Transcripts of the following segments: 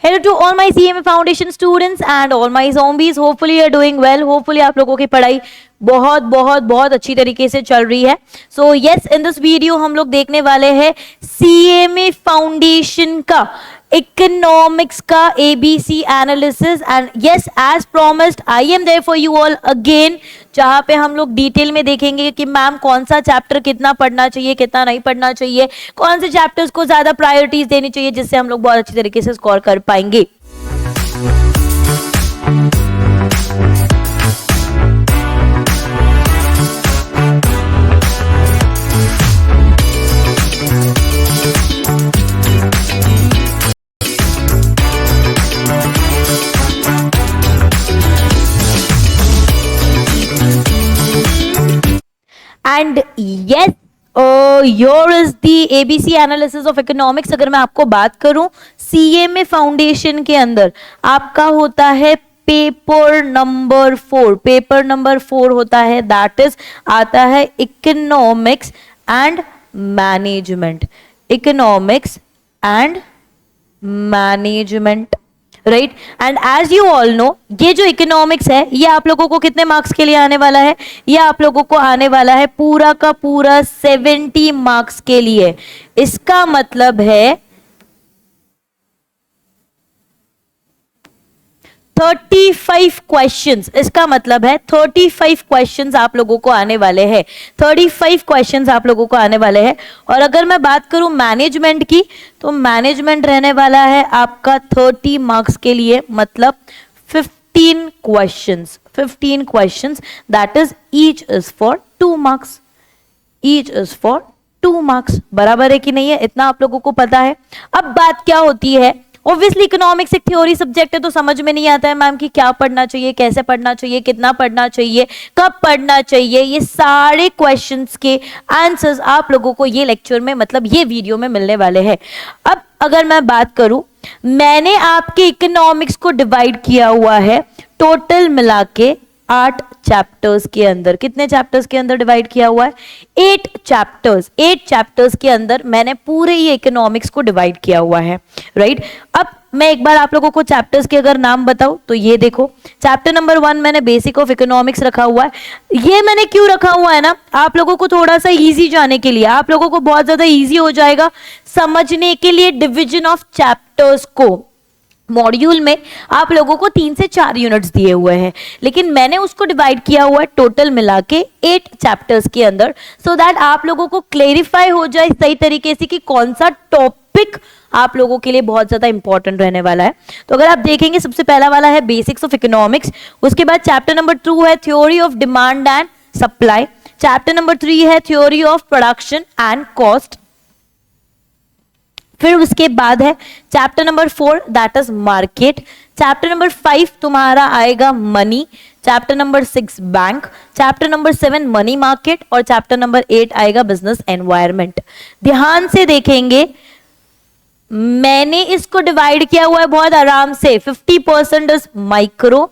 Hello to all my CMA Foundation students and all my zombies. Hopefully you are doing well. Hopefully आप लोगों की पढ़ाई बहुत बहुत बहुत अच्छी तरीके से चल रही है. So yes, in this video हम लोग देखने वाले हैं CMA Foundation का इकोनॉमिक्स का ABC analysis. And yes, as promised I am there for you all again, जहाँ पे हम लोग डिटेल में देखेंगे कि मैम कौन सा चैप्टर कितना पढ़ना चाहिए, कितना नहीं पढ़ना चाहिए, कौन से चैप्टर्स को ज्यादा प्रायोरिटीज देनी चाहिए, जिससे हम लोग बहुत अच्छी तरीके से स्कोर कर पाएंगे. And yes, your is the ABC analysis of economics. अगर मैं आपको बात करूं CMA फाउंडेशन के अंदर आपका होता है पेपर नंबर 4. पेपर नंबर 4 होता है, दैट इज आता है economics and management. Economics and management, right. And as you all know, ये जो इकोनॉमिक्स है ये आप लोगों को कितने मार्क्स के लिए आने वाला है? ये आप लोगों को आने वाला है पूरा का पूरा 70 मार्क्स के लिए. इसका मतलब है 35 क्वेश्चंस. इसका मतलब है 35 क्वेश्चंस आप लोगों को आने वाले हैं. 35 क्वेश्चंस आप लोगों को आने वाले हैं. और अगर मैं बात करूं मैनेजमेंट की, तो मैनेजमेंट रहने वाला है आपका 30 मार्क्स के लिए, मतलब 15 questions. 15 questions, that is each is for 2 marks. Each is for 2 marks. बराबर है कि नहीं है? इतना आप लोगों को पता है. अब बात क्या होती है, ऑब्वियसली इकोनॉमिक्स एक थ्योरी सब्जेक्ट है, तो समझ में नहीं आता है मैम कि क्या पढ़ना चाहिए, कैसे पढ़ना चाहिए, कितना पढ़ना चाहिए, कब पढ़ना चाहिए. ये सारे क्वेश्चंस के आंसर्स आप लोगों को ये लेक्चर में, मतलब ये वीडियो में मिलने वाले हैं. अब अगर मैं बात करूं, मैंने आपके इकोनॉमिक्स को डिवाइड किया हुआ है टोटल मिला के 8 चैप्टर्स के अंदर. कितने चैप्टर्स के अंदर डिवाइड किया हुआ है? 8 चैप्टर्स. 8 चैप्टर्स के अंदर मैंने पूरे ये इकोनॉमिक्स को डिवाइड किया हुआ है, राइट. अब मैं एक बार आप लोगों को चैप्टर्स के अगर नाम बताऊं तो ये देखो, चैप्टर नंबर 1 मैंने बेसिक ऑफ इकोनॉमिक्स रखा हुआ है. ये मैंने क्यों रखा हुआ है ना, आप लोगों को थोड़ा सा इजी जाने के लिए, आप लोगों को बहुत ज्यादा इजी हो जाएगा समझने के लिए. डिविजन ऑफ चैप्टर्स को मॉड्यूल में आप लोगों को 3 से 4 यूनिट्स दिए हुए हैं, लेकिन मैंने उसको डिवाइड किया हुआ है टोटल मिला के 8 चैप्टर्स के अंदर, सो दैट आप लोगों को क्लेरिफाई हो जाए सही तरीके से कि कौन सा टॉपिक आप लोगों के लिए बहुत ज्यादा इंपॉर्टेंट रहने वाला है. तो अगर आप देखेंगे, सबसे पहला वाला है बेसिक्स ऑफ इकोनॉमिक्स. उसके बाद चैप्टर नंबर 2 है theory of demand and supply. Chapter number 3 है theory of production and cost. फिर उसके बाद है chapter number 4, that is market. Chapter number 5 तुम्हारा आएगा money. Chapter number 6 bank. Chapter number 7 money market. और चैप्टर नंबर 8 आएगा बिजनेस एनवायरनमेंट. ध्यान से देखेंगे, मैंने इसको डिवाइड किया हुआ है बहुत आराम से. 50% इज माइक्रो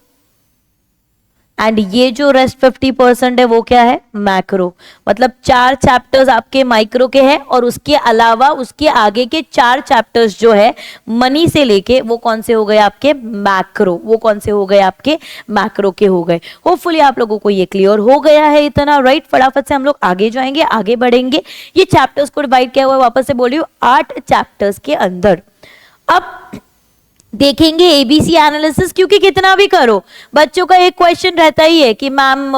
एंड ये जो रेस्ट 50% है वो क्या है? मैक्रो. मतलब 4 चैप्टर्स आपके माइक्रो के हैं और उसके अलावा उसके आगे के 4 चैप्टर्स जो है मनी से लेके, वो कौन से हो गए आपके? मैक्रो. वो कौन से हो गए आपके? मैक्रो के हो गए. होपफुली आप लोगों को ये क्लियर हो गया है इतना, राइट. फटाफट से हम लोग आगे जाएंगे, आगे बढ़ेंगे. ये चैप्टर्स को डिवाइड किया हुआ है, वापस से बोल रही हूँ, 8 चैप्टर्स के अंदर. अब देखेंगे ABC एनालिसिस, क्योंकि कितना भी करो बच्चों का एक क्वेश्चन रहता ही है कि मैम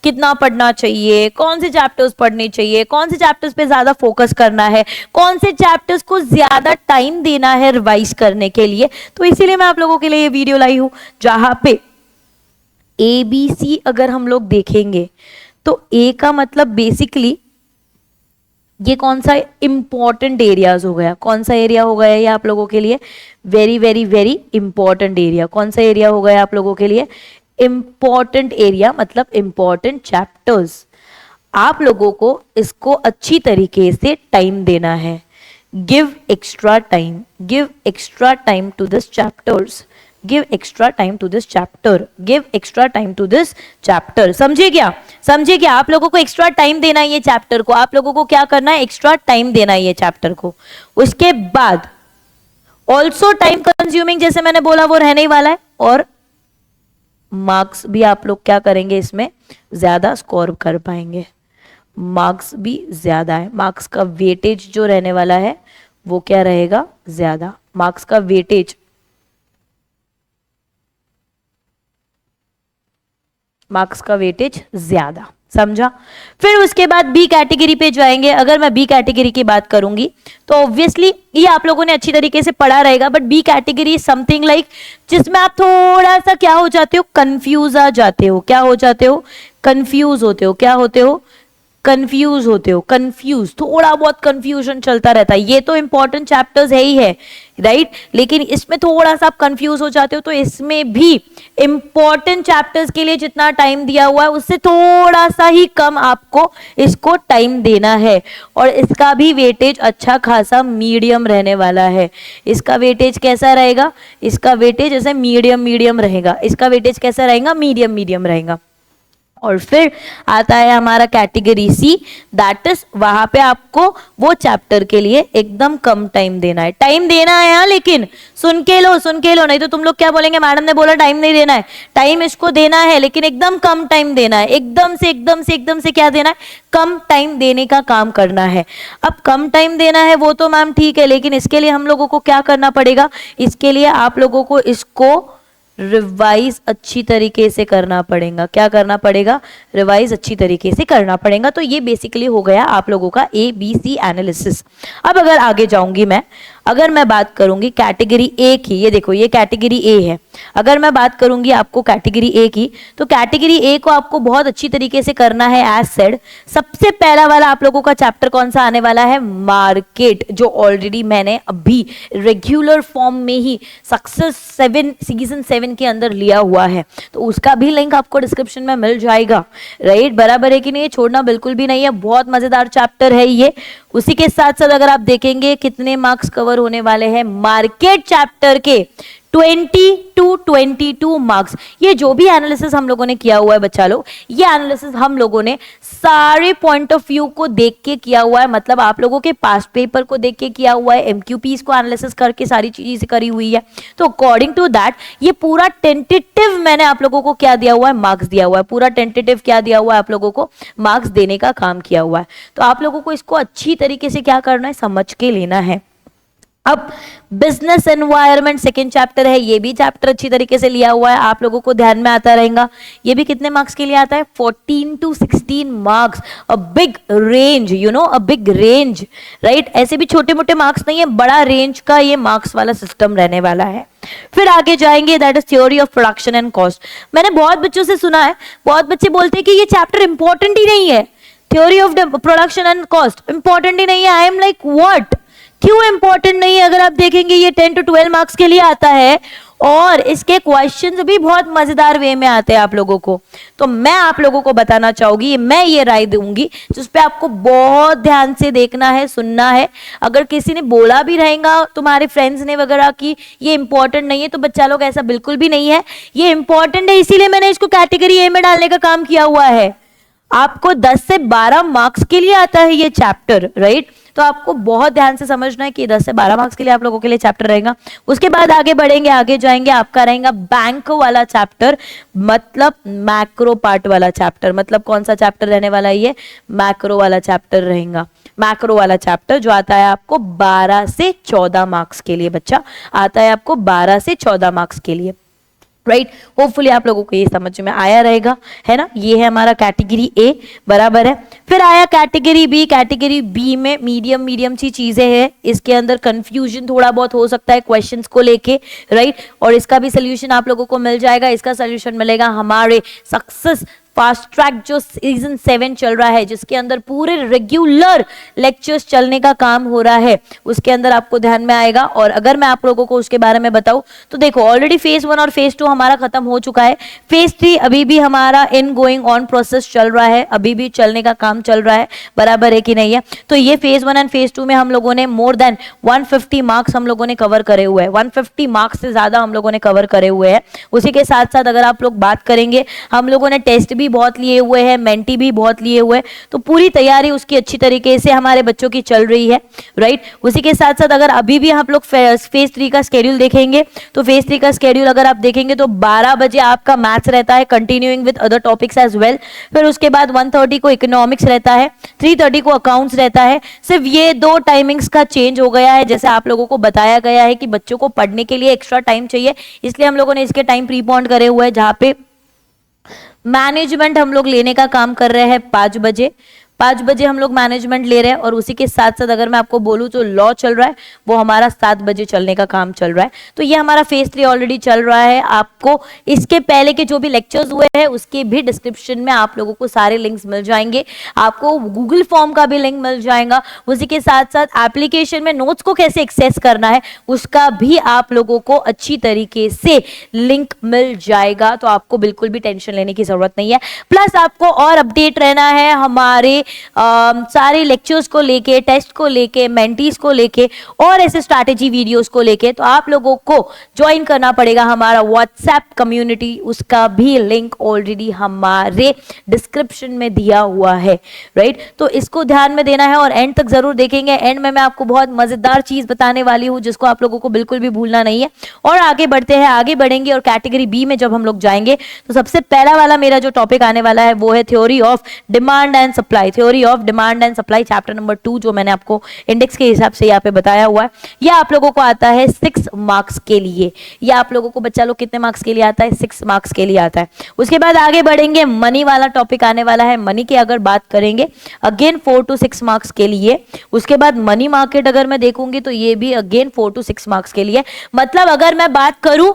कितना पढ़ना चाहिए, कौन से चैप्टर्स पढ़ने चाहिए, कौन से चैप्टर्स पे ज्यादा फोकस करना है, कौन से चैप्टर्स को ज्यादा टाइम देना है रिवाइज करने के लिए. तो इसीलिए मैं आप लोगों के लिए ये वीडियो लाई हूं, जहां पे ABC अगर हम लोग देखेंगे तो A का मतलब बेसिकली ये कौन सा इंपॉर्टेंट एरियाज हो गया. कौन सा एरिया हो गया ये आप लोगों के लिए? Very very very important area. कौन सा एरिया हो गया आप लोगों के लिए? इंपॉर्टेंट एरिया, मतलब इंपॉर्टेंट चैप्टर्स. आप लोगों को इसको अच्छी तरीके से टाइम देना है. Give extra time. Give extra time to this chapters. give extra time to this chapter, give extra time to this chapter. समझे क्या? समझे क्या? आप लोगों को एक्स्ट्रा टाइम देना है ये चैप्टर को, आप लोगों को क्या करना है? एक्स्ट्रा टाइम देना है ये चैप्टर को. उसके बाद ऑल्सो टाइम कंज्यूमिंग, जैसे मैंने बोला वो रहने ही वाला है, और मार्क्स भी आप लोग क्या करेंगे, इसमें ज्यादा स्कोर कर पाएंगे, मार्क्स भी ज्यादा है, मार्क्स का वेटेज जो रहने वाला है वो क्या रहेगा, ज्यादा, मार्क्स का वेटेज, मार्क्स का वेटेज ज्यादा, समझा। फिर उसके बाद बी कैटेगरी पे जाएंगे। अगर मैं बी कैटेगरी की बात करूंगी तो ऑब्वियसली ये आप लोगों ने अच्छी तरीके से पढ़ा रहेगा, but B category something like जिसमें आप थोड़ा सा क्या हो जाते हो, कंफ्यूज आ जाते हो, क्या हो जाते हो, कंफ्यूज होते हो, क्या होते हो, कंफ्यूज होते हो, कंफ्यूज, थोड़ा बहुत कंफ्यूजन चलता रहता है। ये तो इंपॉर्टेंट चैप्टर्स है ही है, राइट, लेकिन इसमें थोड़ा सा आप कंफ्यूज हो जाते हो, तो इसमें भी इंपॉर्टेंट चैप्टर्स के लिए जितना टाइम दिया हुआ है उससे थोड़ा सा ही कम आपको इसको टाइम देना है, और इसका भी वेटेज अच्छा खासा मीडियम रहने वाला है। इसका वेटेज कैसा रहेगा, इसका वेटेज ऐसे मीडियम मीडियम रहेगा, इसका वेटेज कैसा रहेगा, मीडियम मीडियम रहेगा। और फिर आता है हमारा कैटेगरी सी, दैट इज वहां पे आपको वो चैप्टर के लिए एकदम कम टाइम देना है, टाइम देना है हाँ, लेकिन सुन के लो, सुन के लो, नहीं तो तुम लोग क्या बोलेंगे, मैडम ने बोला टाइम नहीं देना है, टाइम इसको देना है लेकिन एकदम कम टाइम देना है, एकदम से एकदम से एकदम से क्या देना है, कम टाइम देने का काम करना है। अब कम टाइम देना है वो तो मैम ठीक है, लेकिन इसके लिए हम लोगों को क्या करना पड़ेगा, इसके लिए आप लोगों को इसको रिवाइज अच्छी तरीके से करना पड़ेगा, क्या करना पड़ेगा, रिवाइज अच्छी तरीके से करना पड़ेगा। तो ये बेसिकली हो गया आप लोगों का ए बी सी एनालिसिस। अब अगर आगे जाऊंगी मैं, अगर मैं बात करूंगी कैटेगरी ए की, ये देखो ये कैटेगरी ए है, अगर मैं बात करूंगी आपको कैटेगरी ए की, तो कैटेगरी ए को आपको बहुत अच्छी तरीके से करना है। एज सेड, सबसे पहला वाला आप लोगों का चैप्टर कौन सा आने वाला है, मार्केट, जो ऑलरेडी मैंने अभी रेगुलर फॉर्म में ही सक्सेस 7 सीजन 7 के अंदर लिया हुआ है, तो उसका भी लिंक आपको डिस्क्रिप्शन में मिल जाएगा, राइट, बराबर है कि नहीं, छोड़ना बिल्कुल भी नहीं है, बहुत मजेदार चैप्टर है ये। उसी के साथ साथ अगर आप देखेंगे कितने मार्क्स कवर होने वाले हैं मार्केट चैप्टर के, 20 to 22 मार्क्स। ये जो भी एनालिसिस हम लोगों ने किया हुआ है बच्चा लोग, ये एनालिसिस हम लोगों ने सारे पॉइंट ऑफ व्यू को देख के किया हुआ है, मतलब आप लोगों के पास्ट पेपर को देख के किया हुआ है, एमक्यूपीज को एनालिसिस करके सारी चीजें करी हुई है। तो अकॉर्डिंग टू दैट ये पूरा टेंटेटिव मैंने आप लोगों को क्या दिया हुआ है, मार्क्स दिया हुआ है, पूरा टेंटेटिव क्या दिया हुआ है आप लोगों को, मार्क्स देने का काम किया हुआ है। तो आप लोगों को इसको अच्छी तरीके से क्या करना है, समझ के लेना है। अब बिजनेस एनवायरनमेंट सेकेंड चैप्टर है, ये भी चैप्टर अच्छी तरीके से लिया हुआ है, आप लोगों को ध्यान में आता रहेगा। ये भी कितने मार्क्स के लिए आता है, 14 to 16 marks, a big range, you know, a big range, right. ऐसे भी छोटे मोटे मार्क्स नहीं है, बड़ा रेंज का ये मार्क्स वाला सिस्टम रहने वाला है। फिर आगे जाएंगे, that is theory of production and cost. मैंने बहुत बच्चों से सुना है, बहुत बच्चे बोलते हैं कि ये चैप्टर इंपॉर्टेंट ही नहीं है, theory of production and cost important ही नहीं है। आई एम लाइक व्हाट, क्यों इंपॉर्टेंट नहीं है? अगर आप देखेंगे ये 10 to 12 मार्क्स के लिए आता है, और इसके क्वेश्चंस भी बहुत मजेदार वे में आते हैं आप लोगों को। तो मैं आप लोगों को बताना चाहूंगी, मैं ये राय दूंगी जिस पे आपको बहुत ध्यान से देखना है, सुनना है। अगर किसी ने बोला भी रहेगा तुम्हारे फ्रेंड्स ने वगैरह कि ये इंपॉर्टेंट नहीं है, तो बच्चा लोग ऐसा बिल्कुल भी नहीं है, ये इंपॉर्टेंट है, इसीलिए मैंने इसको कैटेगरी ए में डालने का काम किया हुआ है। आपको 10 से 12 मार्क्स के लिए आता है ये चैप्टर, राइट। तो आपको बहुत ध्यान से समझना है कि 10 से 12 मार्क्स के लिए आप लोगों के लिए चैप्टर रहेगा। उसके बाद आगे बढ़ेंगे, आगे जाएंगे, आपका रहेगा बैंक वाला चैप्टर, मतलब मैक्रो पार्ट वाला चैप्टर। मतलब कौन सा चैप्टर रहने वाला है ये, मैक्रो वाला चैप्टर रहेगा। मैक्रो वाला चैप्टर जो आता है आपको 12 से 14 मार्क्स के लिए, बच्चा आता है आपको 12 से 14 मार्क्स के लिए, राइट। होपफुली आप लोगों को ये समझ में आया रहेगा, है ना। ये है हमारा कैटेगरी ए, बराबर है। फिर आया कैटेगरी बी। कैटेगरी बी में मीडियम मीडियम सी चीजें हैं, इसके अंदर कंफ्यूजन थोड़ा बहुत हो सकता है क्वेश्चंस को लेके, राइट। और इसका भी सोल्यूशन आप लोगों को मिल जाएगा। इसका सोल्यूशन मिलेगा हमारे सक्सेस फास्ट ट्रैक जो सीजन 7 चल रहा है, जिसके अंदर पूरे रेगुलर लेक्चर्स चलने का काम हो रहा है, उसके अंदर आपको ध्यान में आएगा। और अगर मैं आप लोगों को उसके बारे में बताऊं तो देखो, ऑलरेडी फेज 1 और फेज 2 हमारा खत्म हो चुका है, फेज 3 अभी भी हमारा इन गोइंग ऑन प्रोसेस चल रहा है, अभी भी चलने का काम चल रहा है, बराबर है कि नहीं है। तो ये फेज 1 एंड फेज 2 में हम लोगों ने मोर देन 150 मार्क्स हम लोगों ने कवर करे हुए हैं, 150 मार्क्स से ज्यादा हम लोगों ने कवर करे हुए हैं। उसी के साथ साथ अगर आप लोग बात करेंगे, हम लोगों ने टेस्ट भी बहुत लिए हुए हैं, मेंटी भी बहुत लिए हुए हैं, तो पूरी तैयारी उसकी अच्छी तरीके से हमारे बच्चों की चल रही है, राइट। उसी के साथ साथ अगर अभी भी आप लोग फेज 3 का स्केड्यूल देखेंगे तो फेज 3 का स्केड्यूल अगर आप देखेंगे तो 12 बजे आपका मैथ्स रहता है continuing with other topics as well, फिर उसके बाद 1:30 को इकोनॉमिक्स रहता है, 3:30 को अकाउंट्स रहता है। सिर्फ ये 2 टाइमिंग्स का चेंज हो गया है, जैसे आप लोगों को बताया गया है कि बच्चों को पढ़ने के लिए एक्स्ट्रा टाइम चाहिए, इसलिए हम लोगों ने इसके टाइम प्रीपोन्ड करे हुए हैं, जहां पे मैनेजमेंट हम लोग लेने का काम कर रहे हैं 5 बजे, 5 बजे हम लोग मैनेजमेंट ले रहे हैं। और उसी के साथ साथ अगर मैं आपको बोलूं तो लॉ चल रहा है, वो हमारा 7 बजे चलने का काम चल रहा है। तो ये हमारा फेज 3 ऑलरेडी चल रहा है। आपको इसके पहले के जो भी लेक्चर्स हुए हैं उसके भी डिस्क्रिप्शन में आप लोगों को सारे लिंक्स मिल जाएंगे, आपको गूगल फॉर्म का भी लिंक मिल जाएगा। उसी के साथ साथ एप्लीकेशन में नोट्स को कैसे एक्सेस करना है उसका भी आप लोगों को अच्छी तरीके से लिंक मिल जाएगा, तो आपको बिल्कुल भी टेंशन लेने की जरूरत नहीं है। प्लस आपको और अपडेट रहना है हमारे सारे लेक्चर्स को लेके, टेस्ट को लेके, मेंटीज को लेके और ऐसे स्ट्रैटेजी वीडियोस को लेके, तो आप लोगों को ज्वाइन करना पड़ेगा हमारा व्हाट्सएप कम्युनिटी, उसका भी लिंक ऑलरेडी हमारे डिस्क्रिप्शन में दिया हुआ है, राइट। तो इसको ध्यान में देना है और एंड तक जरूर देखेंगे। एंड में मैं आपको बहुत मजेदार चीज बताने वाली हूं जिसको आप लोगों को बिल्कुल भी भूलना नहीं है। और आगे बढ़ते हैं, आगे बढ़ेंगे और कैटेगरी बी में जब हम लोग जाएंगे तो सबसे पहला वाला मेरा जो टॉपिक आने वाला है वो है theory of demand and supply. Theory of demand and supply chapter number 2, जो मैंने आपको इंडेक्स के हिसाब से यहाँ पे बताया हुआ है। यह आप लोगों को आता है 6 मार्क्स के लिए। यह आप लोगों को बच्चा लोग कितने मार्क्स के लिए आता है? 6 मार्क्स के लिए आता है। उसके बाद आगे बढ़ेंगे, मनी वाला टॉपिक आने वाला है। मनी की अगर बात करेंगे अगेन 4 to 6 मार्क्स के लिए। उसके बाद मनी मार्केट अगर मैं देखूंगी तो ये भी अगेन 4 to 6 मार्क्स के लिए। मतलब अगर मैं बात करूं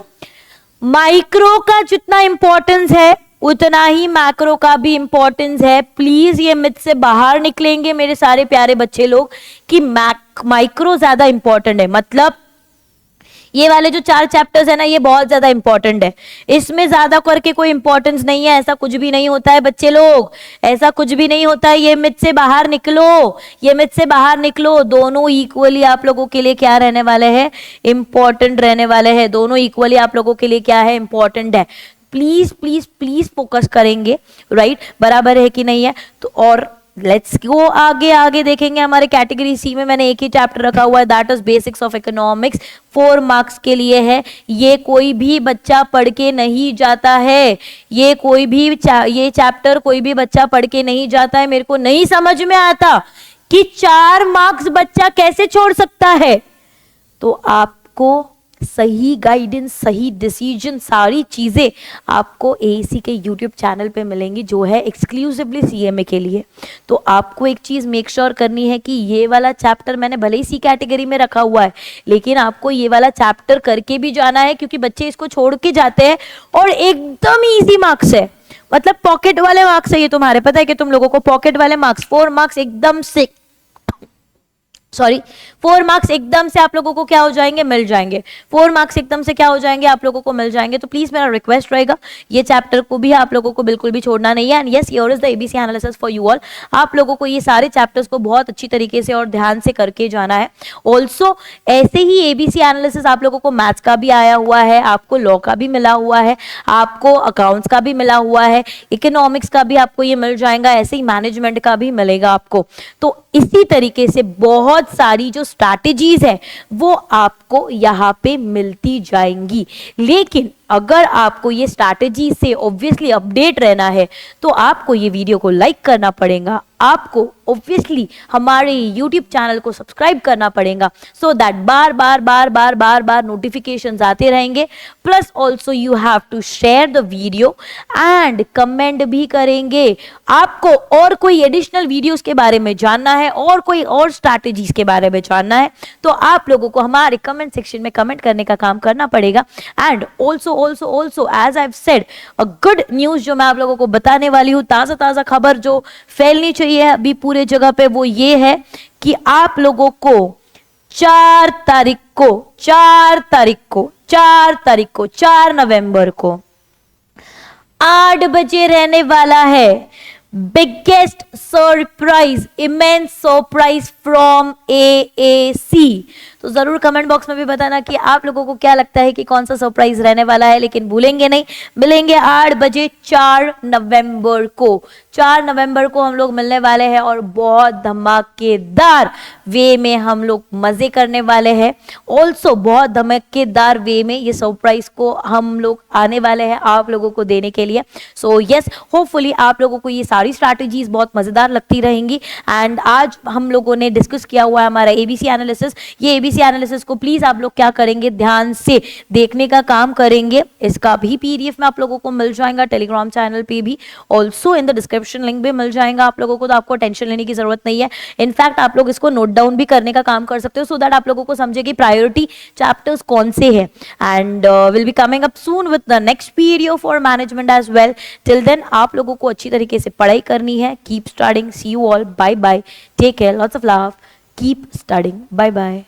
माइक्रो का जितना इंपॉर्टेंस है उतना ही मैक्रो का भी इंपॉर्टेंस है। प्लीज ये मिथ से बाहर निकलेंगे मेरे सारे प्यारे बच्चे लोग कि माइक्रो ज्यादा इंपॉर्टेंट है। मतलब ये वाले जो 4 चैप्टर्स है ना, ये बहुत ज्यादा इंपॉर्टेंट है, इसमें ज्यादा करके कोई इंपॉर्टेंस नहीं है। ऐसा कुछ भी नहीं होता है बच्चे लोग, ऐसा कुछ भी नहीं होता है। ये मिथ से बाहर निकलो, ये मिथ से बाहर निकलो। दोनों इक्वली आप लोगों के लिए क्या रहने वाले हैं? इंपॉर्टेंट रहने वाले हैं। दोनों इक्वली आप लोगों के लिए क्या है? इंपॉर्टेंट है। प्लीज प्लीज प्लीज फोकस करेंगे, राइट, बराबर है कि नहीं है। तो और लेट्स गो आगे, आगे देखेंगे हमारे कैटेगरी सी में मैंने एक ही चैप्टर रखा हुआ है, that is basics of economics. 4 marks के लिए है। ये कोई भी बच्चा पढ़ के नहीं जाता है, ये कोई भी ये चैप्टर कोई भी बच्चा पढ़ के नहीं जाता है। मेरे को नहीं समझ में आता कि 4 मार्क्स बच्चा कैसे छोड़ सकता है। तो आपको सही गाइडेंस, सही डिसीजन, सारी चीजें आपको एएसी के यूट्यूब चैनल पे मिलेंगी, जो है एक्सक्लूसिवली सीएमए के लिए। तो आपको एक चीज मेक श्योर करनी है कि ये वाला चैप्टर मैंने भले ही सी कैटेगरी में रखा हुआ है, लेकिन आपको ये वाला चैप्टर करके भी जाना है, क्योंकि बच्चे इसको छोड़ के जाते हैं और एकदम ईजी मार्क्स है, मतलब पॉकेट वाले मार्क्स है ये तुम्हारे। पता है कि तुम लोगों को पॉकेट वाले मार्क्स 4 मार्क्स एकदम से 4 मार्क्स एकदम से आप लोगों को क्या हो जाएंगे? मिल जाएंगे। 4 मार्क्स एकदम से क्या हो जाएंगे? आप लोगों को मिल जाएंगे। तो प्लीज मेरा रिक्वेस्ट रहेगा, ये चैप्टर को भी आप लोगों को बिल्कुल भी छोड़ना नहीं है। And yes, here is the ABC analysis for you all. आप लोगों को ये सारे चैप्टर्स को बहुत अच्छी तरीके से और ध्यान से करके जाना है। ऑल्सो ऐसे ही एबीसी एनालिसिस आप लोगों को मैथ्स का भी आया हुआ है, आपको लॉ का भी मिला हुआ है, आपको अकाउंट्स का भी मिला हुआ है, इकोनॉमिक्स का भी आपको ये मिल जाएगा, ऐसे ही मैनेजमेंट का भी मिलेगा आपको। तो इसी तरीके से बहुत सारी जो स्ट्रैटेजीज है वो आपको यहाँ पे मिलती जाएंगी। लेकिन अगर आपको ये स्ट्रैटेजी से ऑब्वियसली अपडेट रहना है तो आपको ये वीडियो को लाइक करना पड़ेगा, आपको ऑब्वियसली हमारे यूट्यूब चैनल को सब्सक्राइब करना पड़ेगा, so that bar bar bar bar bar bar notifications आते रहेंगे। Plus also you have to share the video and comment भी करेंगे। आपको और कोई एडिशनल वीडियोस के बारे में जानना है और कोई और स्ट्रैटेजीज के बारे में जानना है तो आप लोगों को हमारे कमेंट सेक्शन में कमेंट करने का काम करना पड़ेगा। And also as I have said, a good news जो मैं आप लोगों को बताने वाली हूँ, ताजा खबर जो फैलनी चाहिए अभी पूरे जगह पे, वो ये है कि आप लोगों को 4 नवंबर को 8 बजे रहने वाला है biggest surprise, immense surprise from AAC. तो ज़रूर कमेंट बॉक्स में भी बताना कि आप लोगों को क्या लगता है कि कौन सा सरप्राइज रहने वाला है। लेकिन भूलेंगे नहीं, मिलेंगे 8 बजे 4 नवंबर को। 4 नवंबर को हम लोग मिलने वाले हैं और बहुत धमाकेदार वे में हम लोग मजे करने वाले हैं। ऑल्सो बहुत धमाकेदार वे में ये सरप्राइज को हम लोग आने वाले हैं आप लोगों को देने के लिए। सो यस, होपफुली आप लोगों को ये सारी स्ट्रैटेजीज बहुत मजेदार लगती रहेंगी। एंड आज हम लोगों ने डिस्कस किया हुआ है हमारा एबीसी एनालिसिस। ये एबीसी एनालिसिस को प्लीज आप लोग क्या करेंगे, ध्यान से देखने का काम करेंगे। इसका भी पीडीएफ में आप लोगों को मिल जाएगा टेलीग्राम चैनल पे भी, also in the description link भी मिल जाएगा आप लोगों को। तो आपको टेंशन लेने की जरूरत नहीं है। इनफैक्ट आप लोग इसको नोट डाउन भी करने का काम कर सकते हो, सो दैट आप लोगों को समझे कि प्रायोरिटी चैप्टर्स कौन से हैं। And will be coming up soon with the next PDF for management as well. Till then आप लोगों को अच्छी तरीके से पढ़ाई करनी है। Keep studying, see you all, bye bye, take care, lots of love, keep studying, bye bye.